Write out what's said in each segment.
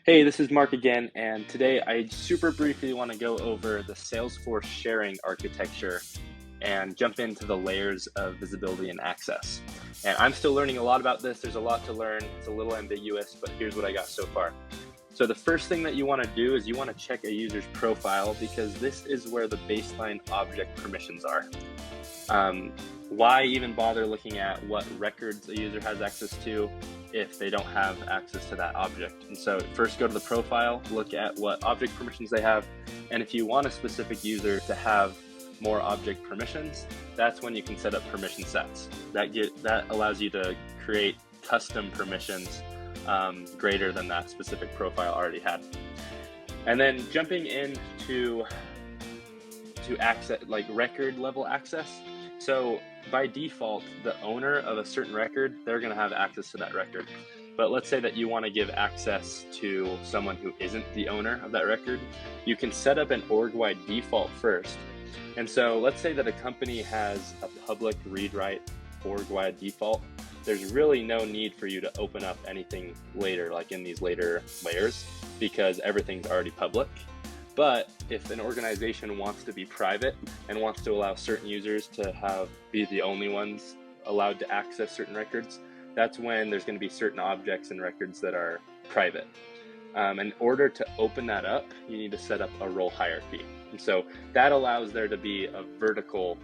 Hey, this is Mark again, and today I super briefly want to go over the Salesforce Sharing Architecture and jump into the layers of visibility and access. And I'm still learning a lot about this. There's a lot to learn. It's a little ambiguous, but here's what I got so far. So the first thing that you want to do is you want to check a user's profile because this is where the baseline object permissions are. Why even bother looking at what records a user has access to if they don't have access to that object? And so first go to the profile, look at what object permissions they have. And if you want a specific user to have more object permissions, that's when you can set up permission sets. That allows you to create custom permissions greater than that specific profile already had. And then jumping into access, like record level access. So by default, the owner of a certain record, they're going to have access to that record. But let's say that you want to give access to someone who isn't the owner of that record. You can set up an org-wide default first. And so let's say that a company has a public read-write org-wide default. There's really no need for you to open up anything later, like in these later layers, because everything's already public. But if an organization wants to be private and wants to allow certain users to be the only ones allowed to access certain records, that's when there's going to be certain objects and records that are private. In order to open that up, you need to set up a role hierarchy. And so that allows there to be a vertical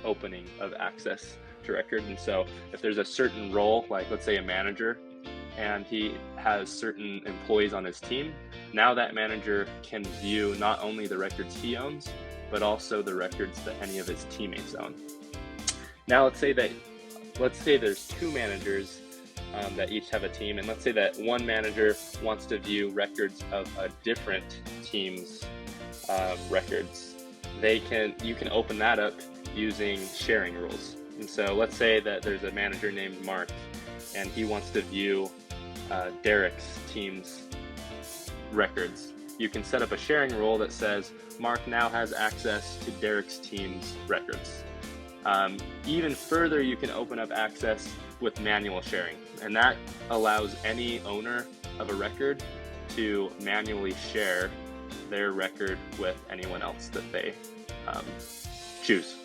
opening of access to record. And so if there's a certain role, like let's say a manager, and he has certain employees on his team, now that manager can view not only the records he owns, but also the records that any of his teammates own. Now let's say there's two managers that each have a team, and let's say that one manager wants to view records of a different team's records. You can open that up using sharing rules. And so let's say that there's a manager named Mark, and he wants to view Derek's team's records. You can set up a sharing rule that says Mark now has access to Derek's team's records. Even further, you can open up access with manual sharing, and that allows any owner of a record to manually share their record with anyone else that they choose.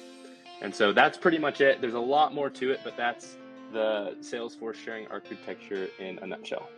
And so that's pretty much it. There's a lot more to it, but that's the Salesforce sharing architecture in a nutshell.